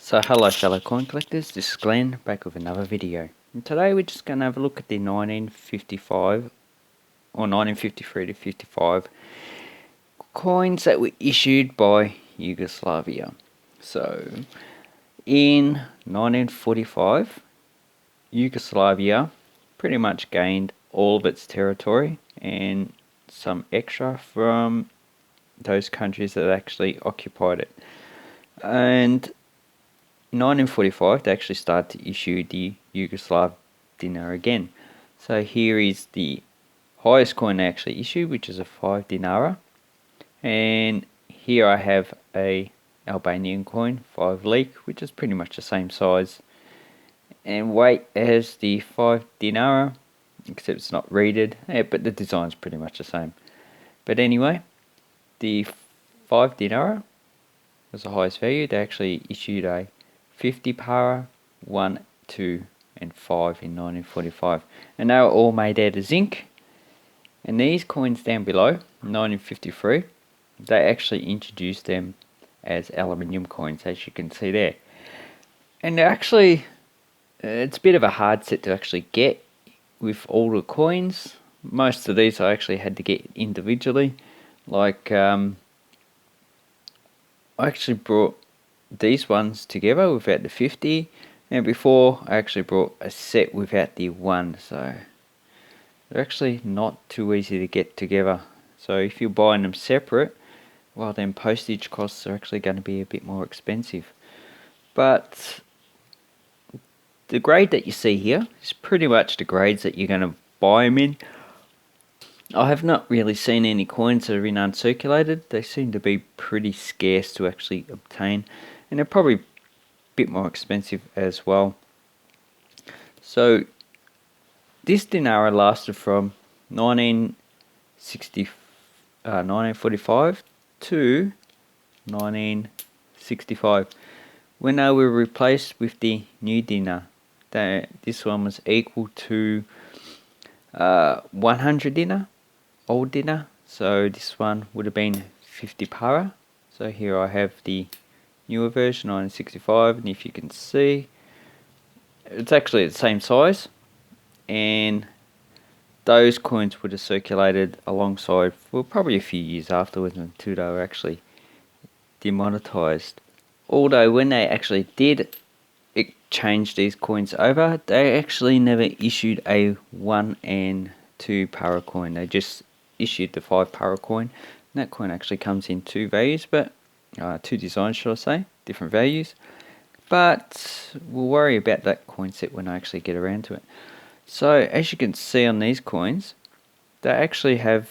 So hello fellow coin collectors, this is Glenn back with another video. And today we're just going to have a look at the 1955 or 1953 to 55 coins that were issued by Yugoslavia. So in 1945 Yugoslavia pretty much gained all of its territory and some extra from those countries that actually occupied it. And in 1945 they actually started to issue the Yugoslav dinar again. So here is the highest coin they actually issued, which is a 5 dinara, and here I have a Albanian coin, 5 leek, which is pretty much the same size and weight as the 5 dinara, except it's not reeded, but the design's pretty much the same. But anyway, the 5 dinara was the highest value. They actually issued a 50 para, 1, 2 and 5 in 1945, and they were all made out of zinc. And these coins down below, 1953, they actually introduced them as aluminium coins, as you can see there. And they're actually, it's a bit of a hard set to actually get with all the coins. Most of these I actually had to get individually. Like I actually brought these ones together without the 50, and before I actually brought a set without the 1, so they're actually not too easy to get together. So if you're buying them separate, well then postage costs are actually going to be a bit more expensive. But the grade that you see here is pretty much the grades that you're going to buy them in. I have not really seen any coins that have been uncirculated. They seem to be pretty scarce to actually obtain, and they're probably a bit more expensive as well. So this dinara lasted from 1945 to 1965, when they were replaced with the new dinar. This one was equal to 100 dinar, old dinar. So this one would have been 50 para. So here I have the newer version, 1965, and if you can see, it's actually the same size, and those coins would have circulated alongside for probably a few years afterwards until they were actually demonetized. Although when they actually did change these coins over, they actually never issued a 1 and 2 para coin. They just issued the 5 para coin, and that coin actually comes in 2 values, but 2 designs, should I say, different values. But we'll worry about that coin set when I actually get around to it. So as you can see on these coins, they actually have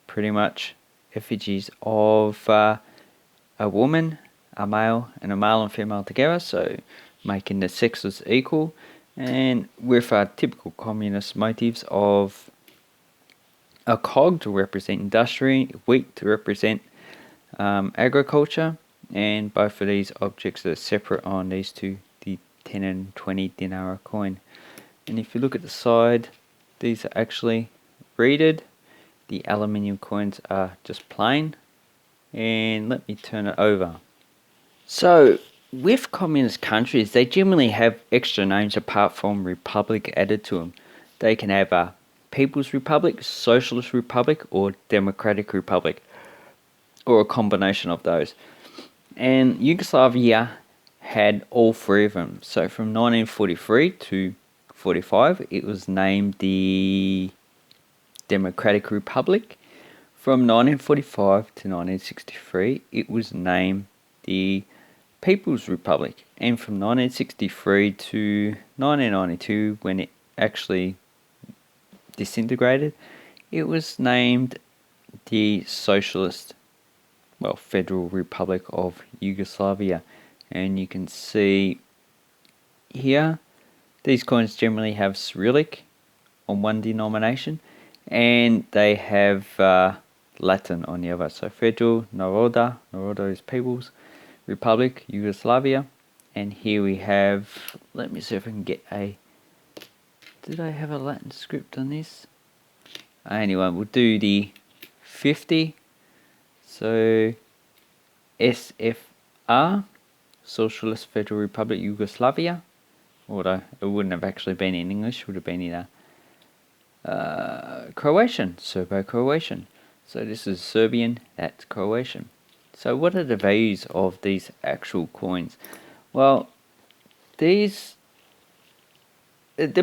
pretty much effigies of a woman, a male, and a male and female together, so making the sexes equal, and with typical communist motifs of a cog to represent industry, wheat to represent agriculture, and both of these objects are separate on these two, the 10 and 20 dinara coin. And if you look at the side, these are actually reeded. The aluminium coins are just plain. And let me turn it over. So with communist countries, they generally have extra names apart from republic added to them. They can have a People's Republic, Socialist Republic, or Democratic Republic, or a combination of those. And Yugoslavia had all 3 of them. So from 1943 to 45, it was named the Democratic Republic. From 1945 to 1963, it was named the People's Republic. And from 1963 to 1992, when it actually disintegrated, it was named the Socialist, Federal Republic of Yugoslavia. And you can see here, these coins generally have Cyrillic on one denomination, and they have Latin on the other. So Federal Naroda is People's Republic, Yugoslavia. And here we have, let me see if I can get did I have a Latin script on this? Anyway, we'll do the 50. So SFR, Socialist Federal Republic Yugoslavia. Although it wouldn't have actually been in English, it would have been in Croatian, Serbo-Croatian. So this is Serbian, that's Croatian. So what are the values of these actual coins? Well, they're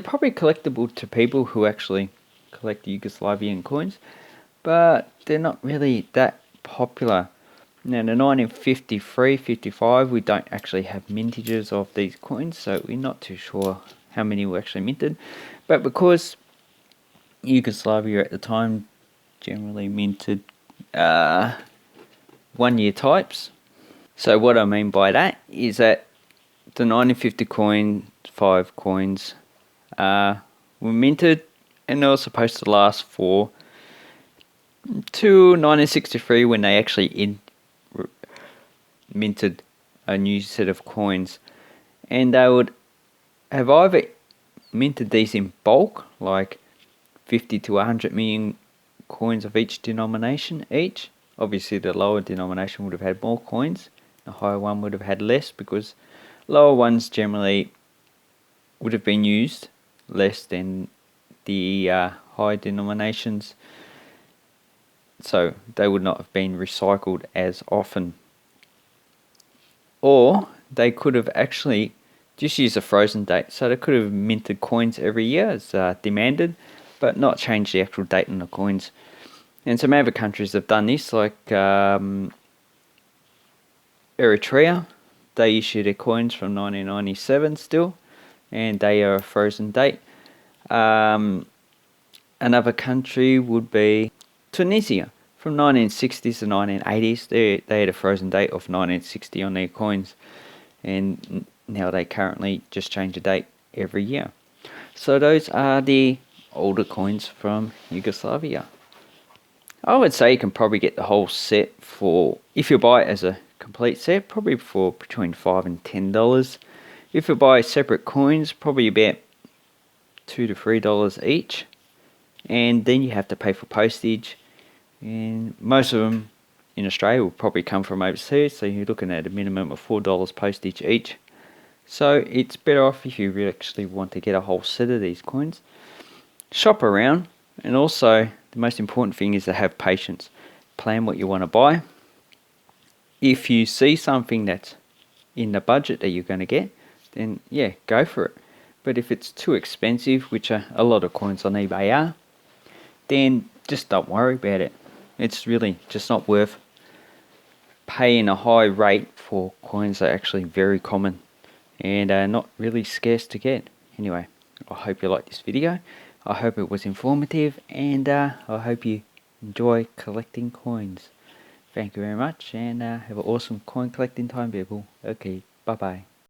probably collectible to people who actually collect Yugoslavian coins, but they're not really that popular. Now, the 1953, 55, we don't actually have mintages of these coins, so we're not too sure how many were actually minted. But because Yugoslavia at the time generally minted 1 year types. So what I mean by that is that the 1955 coins were minted, and they were supposed to last for to 1963 when they actually minted a new set of coins, and they would have either minted these in bulk, like 50 to 100 million coins of each denomination each. Obviously the lower denomination would have had more coins, the higher one would have had less, because lower ones generally would have been used less than the high denominations, so they would not have been recycled as often. Or they could have actually just used a frozen date, so they could have minted coins every year as demanded, but not change the actual date on the coins. And some other countries have done this, like Eritrea. They issue their coins from 1997 still, and they are a frozen date. Another country would be Tunisia. From 1960s to 1980s, they had a frozen date of 1960 on their coins, and now they currently just change the date every year. So those are the older coins from Yugoslavia. I would say you can probably get the whole set for, if you buy it as a complete set, probably for between $5 and $10. If you buy separate coins, probably about $2 to $3 each, and then you have to pay for postage, and most of them in Australia will probably come from overseas, so you're looking at a minimum of $4 postage each. So it's better off if you really actually want to get a whole set of these coins. Shop around, and also the most important thing is to have patience. Plan what you want to buy. If you see something that's in the budget that you're going to get, then yeah, go for it. But if it's too expensive, which a lot of coins on eBay are, then just don't worry about it. It's really just not worth paying a high rate for coins that are actually very common and are not really scarce to get. Anyway, I hope you liked this video. I hope it was informative, and I hope you enjoy collecting coins. Thank you very much, and have an awesome coin collecting time, people. Okay, bye bye.